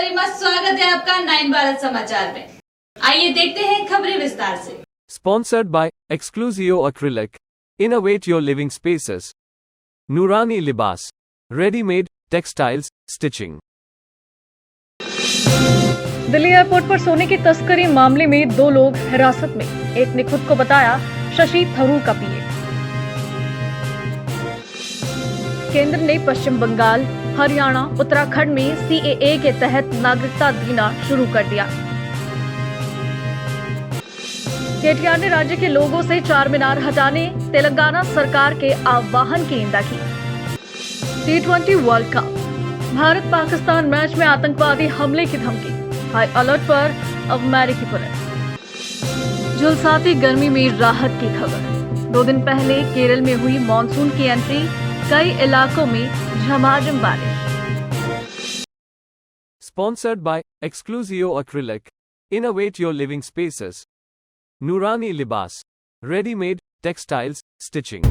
गरिमा, स्वागत है आपका 9 भारत समाचार में। आइए देखते हैं खबरें विस्तार से। Sponsored by Exclusio Acrylic. Innovate your living spaces. Nurani Libas. Ready-made textiles stitching. Delhi airport पर सोने की तस्करी मामले में 2 लोग हिरासत में। एक ने खुद को बताया शशि थरूर का पीए। केंद्र ने पश्चिम बंगाल, हरियाणा, उत्तराखंड में सीएए के तहत नागरिकता देना शुरू कर दिया। केटीआर ने राज्य के लोगों से चार मीनार हटाने तेलंगाना सरकार के आह्वान की निंदा की। T20 world cup, Bharat Pakistan match में आतंकवादी हमले की धमकी, हाई अलर्ट पर अमेरिकी पुलिस। झुलसाती गर्मी में राहत की खबर। 2 दिन पहले केरल में हुई मॉनसून की एंट्री, कई इलाकों में झमाझम बारिश। Sponsored by Exclusio Acrylic. Innovate your living spaces. Nurani Libas. Ready-made textiles stitching.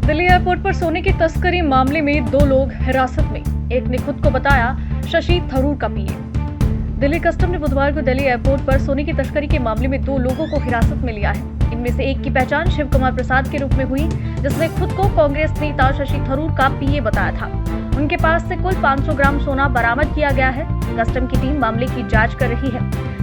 Delhi airport पर सोने की तस्करी मामले में 2 लोग हिरासत में। एक ने खुद को बताया शशि थरूर का पीए। दिल्ली कस्टम ने बुधवार को दिल्ली एयरपोर्ट पर सोने की तस्करी के मामले में 2 लोगों को हिरासत में लिया है। इनमें से एक की पहचान शिव कुमार प्रसाद के रूप में हुई, जिसने खुद को कांग्रेस नेता शशि थरूर का पीए बताया था। उनके पास से कुल 500 ग्राम सोना बरामद किया गया है। कस्टम की टीम मामले की जांच कर रही है।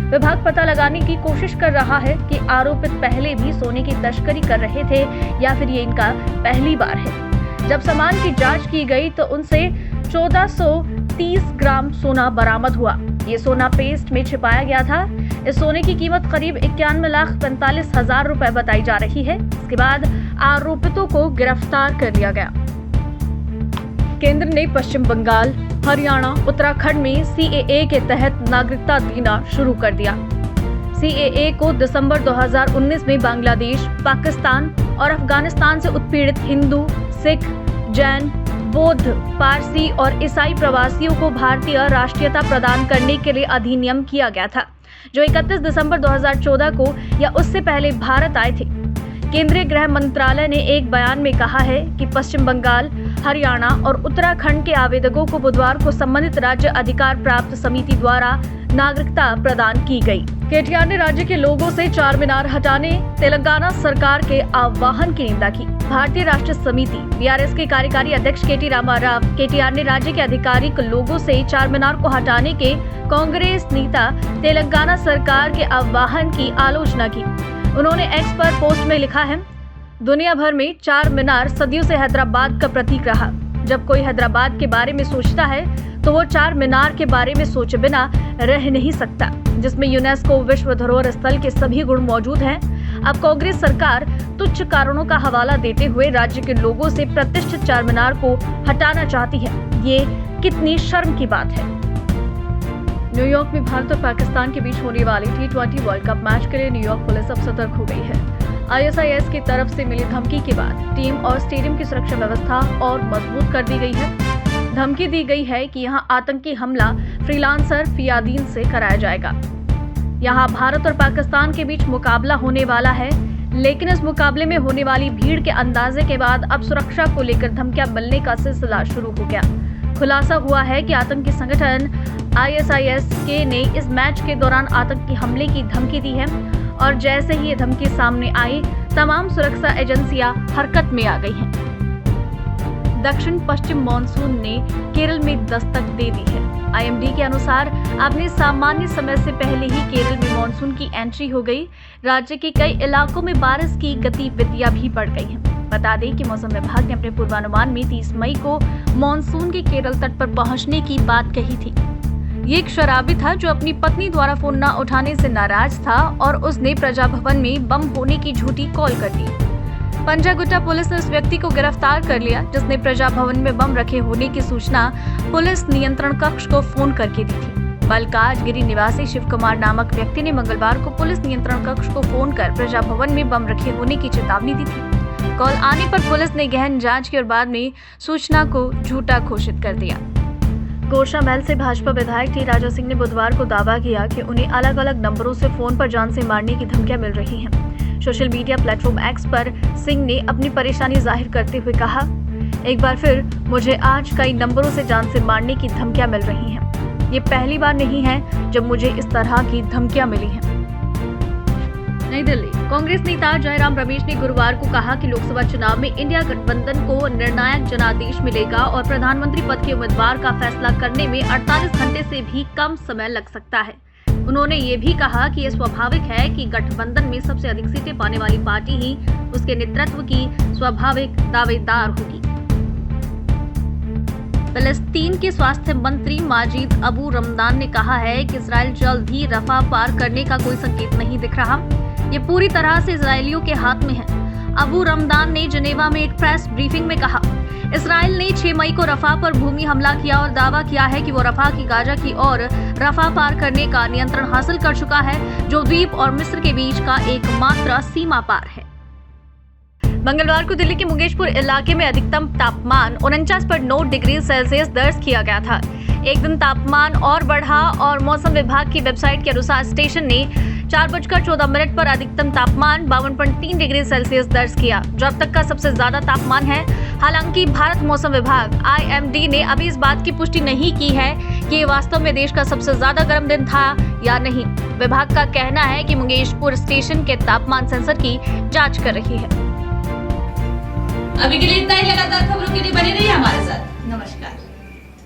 विभाग पता लगाने की कोशिश कर रहा है कि आरोपित पहले भी सोने की तस्करी कर रहे थे या फिर ये इनका पहली बार है। जब सामान की जांच की गई तो उनसे 1430 ग्राम सोना बरामद हुआ। ये सोना पेस्ट में छिपाया गया था। इस सोने की कीमत करीब 91,45,000 रुपए बताई जा रही है। इसके बाद आरोपितों को गिरफ्तार कर लिया गया। केंद्र ने पश्चिम बंगाल, हरियाणा, उत्तराखंड में सीएए के तहत नागरिकता देना शुरू कर दिया। सीएए को दिसंबर 2019 में बांग्लादेश, पाकिस्तान और अफगानिस्तान से उत्पीड़ित हिंदू, सिख, जैन, बौद्ध, पारसी और ईसाई प्रवासियों को भारतीय राष्ट्रीयता प्रदान करने के लिए अधिनियम किया गया था, जो 31 दिसंबर 2014 को या उससे पहले भारत आए थे। केंद्रीय गृह मंत्रालय ने एक बयान में कहा है कि पश्चिम बंगाल, हरियाणा और उत्तराखंड के आवेदकों को बुधवार को संबंधित राज्य अधिकार प्राप्त समिति द्वारा नागरिकता प्रदान की गई। केटीआर ने राज्य के लोगों से चार मीनार हटाने तेलंगाना सरकार के आह्वान की निंदा की। भारतीय राष्ट्रीय समिति बीआरएस के कार्यकारी अध्यक्ष केटी रामाराव केटीआर ने राज्य के आधिकारिक लोगों से चार मीनार को हटाने के कांग्रेस नेता तेलंगाना सरकार के आह्वान की आलोचना की। उन्होंने एक्स पर पोस्ट में लिखा है, दुनिया भर में चार मीनार सदियों से हैदराबाद का प्रतीक रहा। जब कोई हैदराबाद के बारे में सोचता है तो वो चार मीनार के बारे में सोचे बिना रह नहीं सकता, जिसमें यूनेस्को विश्व धरोहर स्थल के सभी गुण मौजूद हैं। अब कांग्रेस सरकार तुच्छ कारणों का हवाला देते हुए राज्य के लोगों से प्रतिष्ठित चार मीनार को हटाना चाहती है। ये कितनी शर्म की बात है। न्यूयॉर्क में भारत और पाकिस्तान के बीच होने वाले T20 वर्ल्ड कप मैच के लिए न्यूयॉर्क पुलिस अब सतर्क हो गई है। ISIS की तरफ से मिली धमकी के बाद टीम और स्टेडियम की सुरक्षा व्यवस्था और मजबूत कर दी गई है। धमकी दी गई है कि यहां आतंकी हमला फ्रीलांसर फियादीन से कराया जाएगा। यहां भारत और पाकिस्तान के बीच मुकाबला होने वाला है, लेकिन इस मुकाबले में होने वाली भीड़ के अंदाजे के बाद अब सुरक्षा को लेकर धमकियां मिलने का सिलसिला शुरू हो गया। खुलासा हुआ है कि आतंकी संगठन ISIS ने इस मैच के दौरान आतंकी हमले की धमकी दी है और जैसे ही ये धमकी सामने आई, तमाम सुरक्षा एजेंसियां हरकत में आ गई हैं। दक्षिण पश्चिम मॉनसून ने केरल में दस्तक दे दी है। IMD के अनुसार अपने सामान्य समय से पहले ही केरल में मॉनसून की एंट्री हो गई। राज्य के कई इलाकों में बारिश की गतिविधियां भी बढ़ गई हैं। बता दें कि मौसम विभाग ने अपने पूर्वानुमान में 30 मई को मॉनसून के केरल तट पर पहुंचने की बात कही थी। ये एक शराबी था जो अपनी पत्नी द्वारा फोन न उठाने से नाराज था और उसने प्रजा भवन में बम होने की झूठी कॉल कर दी। पंजागुट्टा पुलिस ने उस व्यक्ति को गिरफ्तार कर लिया जिसने प्रजा भवन में बम रखे होने की सूचना पुलिस नियंत्रण कक्ष को फोन करके दी थी। मलकाजगिरी निवासी शिव कुमार नामक व्यक्ति ने मंगलवार को पुलिस नियंत्रण कक्ष को फोन कर प्रजा भवन में बम रखे होने की चेतावनी दी थी। कॉल आने पर पुलिस ने गहन जांच की और बाद में सूचना को झूठा घोषित कर दिया। गोरशा महल से भाजपा विधायक टी राजा सिंह ने बुधवार को दावा किया कि उन्हें अलग अलग नंबरों से फोन पर जान से मारने की धमकियां मिल रही हैं। सोशल मीडिया प्लेटफॉर्म एक्स पर सिंह ने अपनी परेशानी जाहिर करते हुए कहा एक बार फिर मुझे आज कई नंबरों से जान से मारने की धमकियां मिल रही हैं। ये पहली बार नहीं है जब मुझे इस तरह की धमकियां मिली हैं। नई दिल्ली, कांग्रेस नेता जयराम रमेश ने गुरुवार को कहा कि लोकसभा चुनाव में इंडिया गठबंधन को निर्णायक जनादेश मिलेगा और प्रधानमंत्री पद के उम्मीदवार का फैसला करने में 48 घंटे से भी कम समय लग सकता है। उन्होंने ये भी कहा कि यह स्वाभाविक है कि गठबंधन में सबसे अधिक सीटें पाने वाली पार्टी ही उसके नेतृत्व की स्वाभाविक दावेदार होगी। फिलिस्तीन के स्वास्थ्य मंत्री माजिद अबू रमदान ने कहा है कि इजराइल जल्द ही रफा पार करने का कोई संकेत नहीं दिख रहा। ये पूरी तरह से इजरायलियों के हाथ में है। अबू रमदान ने जिनेवा में एक प्रेस ब्रीफिंग में कहा, इजराइल ने 6 मई को रफा पर भूमि हमला किया और दावा किया है कि वो रफा की गाजा की ओर रफा पार करने का नियंत्रण हासिल कर चुका है, जो द्वीप और मिस्र के बीच का एकमात्र सीमा पार है। मंगलवार को दिल्ली के मुंगेशपुर इलाके में अधिकतम तापमान 49.9 डिग्री सेल्सियस दर्ज किया गया था। एक दिन तापमान और बढ़ा और मौसम विभाग की वेबसाइट के अनुसार स्टेशन ने 4:14 पर अधिकतम तापमान 52.3 डिग्री सेल्सियस दर्ज किया, जो अब तक का सबसे ज्यादा तापमान है। हालांकि भारत मौसम विभाग IMD ने अभी इस बात की पुष्टि नहीं की है कि ये वास्तव में देश का सबसे ज्यादा गर्म दिन था या नहीं। विभाग का कहना है कि मुंगेशपुर स्टेशन के तापमान सेंसर की जांच कर रही है। अभी के लिए इतना ही। लगातार खबरों के लिए बने रहिए हमारे साथ। नमस्कार।